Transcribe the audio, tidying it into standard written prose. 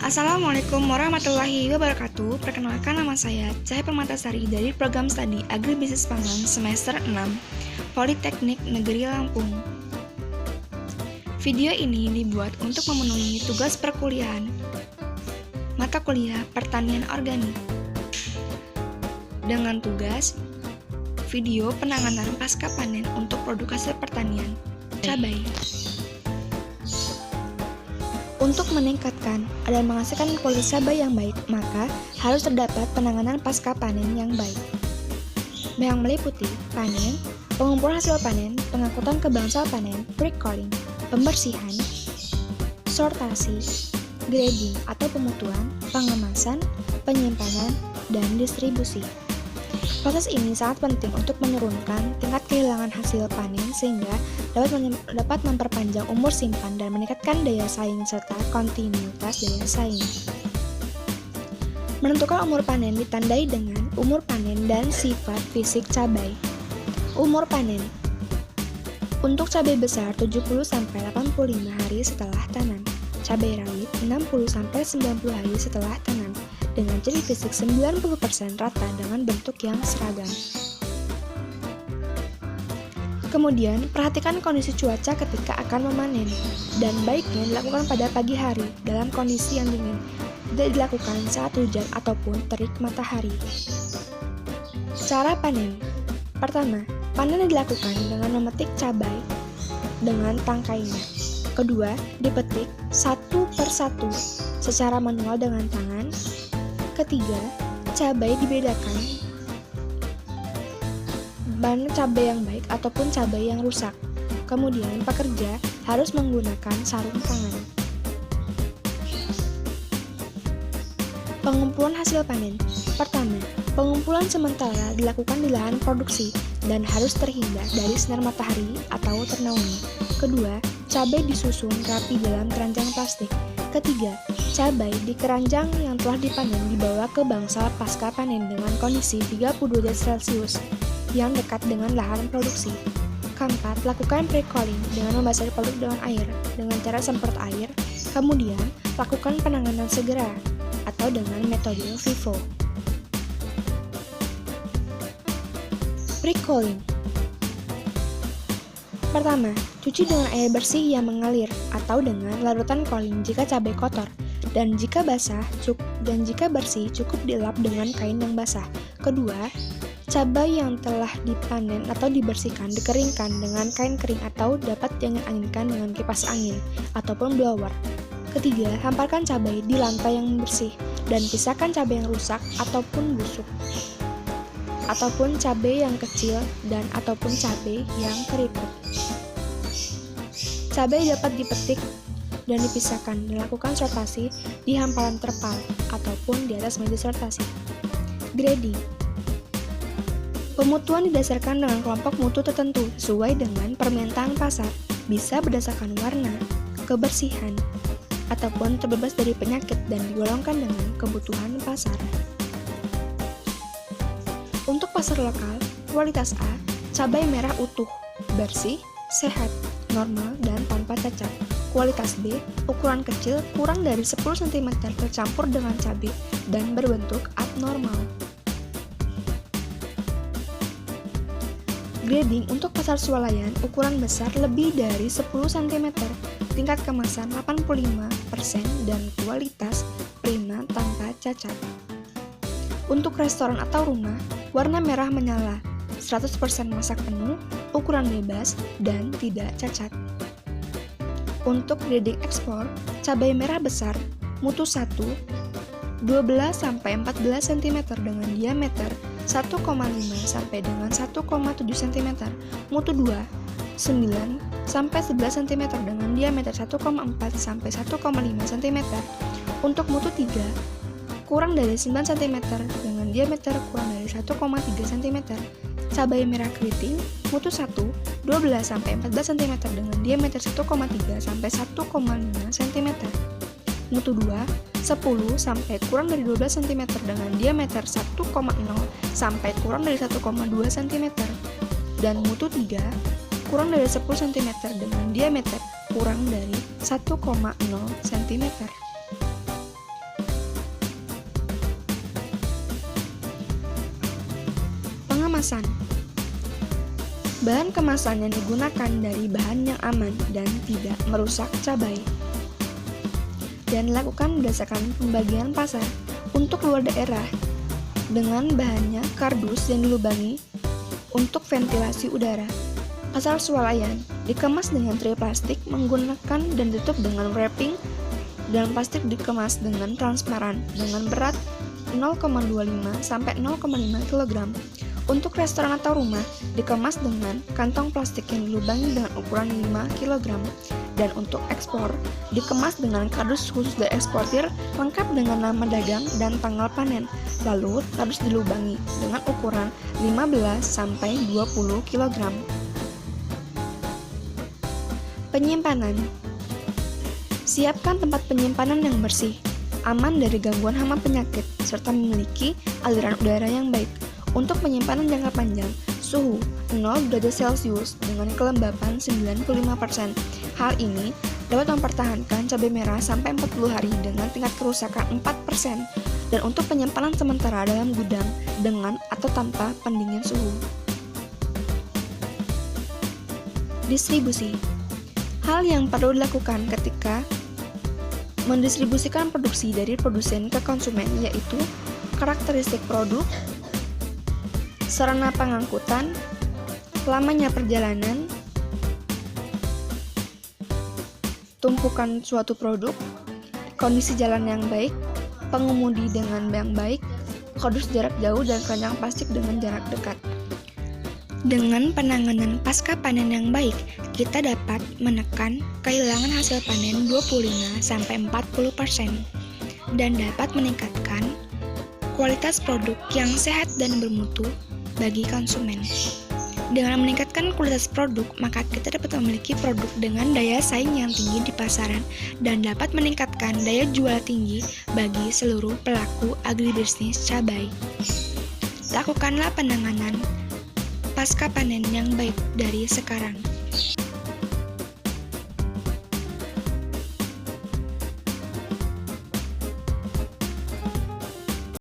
Assalamualaikum warahmatullahi wabarakatuh. Perkenalkan, nama saya Cahaya Permatasari dari Program Studi Agribisnis Pangan semester 6 Politeknik Negeri Lampung. Video ini dibuat untuk memenuhi tugas perkuliahan mata kuliah Pertanian Organik dengan tugas video penanganan pasca panen untuk produk hasil pertanian cabai. Untuk meningkatkan dan menghasilkan kualitas cabai yang baik, maka harus terdapat penanganan pasca panen yang baik, yang meliputi panen, pengumpulan hasil panen, pengangkutan ke bangsal panen, pre-culling, pembersihan, sortasi, grading atau pemutuan, pengemasan, penyimpanan, dan distribusi. Proses ini sangat penting untuk menurunkan tingkat kehilangan hasil panen sehingga dapat memperpanjang umur simpan dan meningkatkan daya saing serta kontinuitas daya saing. Menentukan umur panen ditandai dengan umur panen dan sifat fisik cabai. Umur panen untuk cabai besar 70-85 hari setelah tanam, cabai rawit 60-90 hari setelah tanam, dengan ciri fisik 90% rata dengan bentuk yang seragam. Kemudian, perhatikan kondisi cuaca ketika akan memanen, dan baiknya dilakukan pada pagi hari dalam kondisi yang dingin, tidak dilakukan saat hujan ataupun terik matahari. Cara panen. Pertama, panen dilakukan dengan memetik cabai dengan tangkainya. Kedua, dipetik satu per satu secara manual dengan tangan. Ketiga, cabai dibedakan mana cabai yang baik ataupun cabai yang rusak. Kemudian, pekerja harus menggunakan sarung tangan. Pengumpulan hasil panen. Pertama, pengumpulan sementara dilakukan di lahan produksi dan harus terhindar dari sinar matahari atau ternaungi. Kedua, cabai disusun rapi dalam keranjang plastik. Ketiga, cabai di keranjang yang telah dipanen dibawa ke bangsal pasca panen dengan kondisi 32 derajat Celcius yang dekat dengan lahan produksi. Keempat, lakukan pre-culling dengan membasahi produk dengan air dengan cara semprot air. Kemudian, lakukan penanganan segera atau dengan metode FIFO. Pre-culling. Pertama, cuci dengan air bersih yang mengalir atau dengan larutan culling jika cabai kotor, dan jika bersih cukup dilap dengan kain yang basah. Kedua, cabai yang telah dipanen atau dibersihkan dikeringkan dengan kain kering atau dapat diangin-anginkan dengan kipas angin ataupun blower. Ketiga, hamparkan cabai di lantai yang bersih dan pisahkan cabai yang rusak ataupun busuk, ataupun cabai yang kecil dan ataupun cabai yang keriput. Cabai dapat dipetik dan dipisahkan dan lakukan sortasi di hamparan terpal ataupun di atas meja sortasi. Grading. Pemutuan didasarkan dengan kelompok mutu tertentu sesuai dengan permintaan pasar, bisa berdasarkan warna, kebersihan, ataupun terbebas dari penyakit dan digolongkan dengan kebutuhan pasar. Untuk pasar lokal, kualitas A, cabai merah utuh, bersih, sehat, normal, dan tanpa cacat. Kualitas B, ukuran kecil kurang dari 10 cm tercampur dengan cabai dan berbentuk abnormal. Grading untuk pasar swalayan, ukuran besar lebih dari 10 cm, tingkat kemasan 85% dan kualitas prima tanpa cacat. Untuk restoran atau rumah, warna merah menyala, 100% masak penuh, ukuran bebas, dan tidak cacat. Untuk grading ekspor, cabai merah besar, mutu 1, 12-14 cm dengan diameter 1,5 sampai dengan 1,7 cm, mutu 2, 9-11 cm dengan diameter 1,4 sampai 1,5 cm. Untuk mutu 3, kurang dari 9 cm dengan diameter kurang dari 1,3 cm. Cabai merah keriting, mutu 1, 12-14 cm dengan diameter 1,3 sampai 1,5 cm. Mutu 2, 10 sampai kurang dari 12 cm dengan diameter 1,0 sampai kurang dari 1,2 cm. Dan mutu 3, kurang dari 10 cm dengan diameter kurang dari 1,0 cm. kemasan. Bahan kemasan yang digunakan dari bahan yang aman dan tidak merusak cabai. Dan dilakukan berdasarkan pembagian pasar untuk luar daerah dengan bahannya kardus yang dilubangi untuk ventilasi udara. Asal swalayan dikemas dengan tray plastik menggunakan dan ditutup dengan wrapping, dan plastik dikemas dengan transparan dengan berat 0,25 sampai 0,5 kg. Untuk restoran atau rumah dikemas dengan kantong plastik yang dilubangi dengan ukuran 5 kg. Dan untuk ekspor dikemas dengan kardus khusus dari eksportir lengkap dengan nama dagang dan tanggal panen. Lalu kardus dilubangi dengan ukuran 15 sampai 20 kg. Penyimpanan. Siapkan tempat penyimpanan yang bersih, aman dari gangguan hama penyakit, serta memiliki aliran udara yang baik. Untuk penyimpanan jangka panjang, suhu 0 derajat Celcius dengan kelembapan 95%. Hal ini dapat mempertahankan cabai merah sampai 40 hari dengan tingkat kerusakan 4%. Dan untuk penyimpanan sementara dalam gudang dengan atau tanpa pendingin suhu. Distribusi. Hal yang perlu dilakukan ketika mendistribusikan produksi dari produsen ke konsumen yaitu karakteristik produk, sarana pengangkutan, lamanya perjalanan, tumpukan suatu produk, kondisi jalan yang baik, pengemudi dengan yang baik, kardus jarak jauh dan keranjang plastik dengan jarak dekat. Dengan penanganan pasca panen yang baik, kita dapat menekan kehilangan hasil panen 25-40% dan dapat meningkatkan kualitas produk yang sehat dan bermutu bagi konsumen. Dengan meningkatkan kualitas produk, maka kita dapat memiliki produk dengan daya saing yang tinggi di pasaran dan dapat meningkatkan daya jual tinggi bagi seluruh pelaku agribisnis cabai. Lakukanlah penanganan pasca panen yang baik dari sekarang.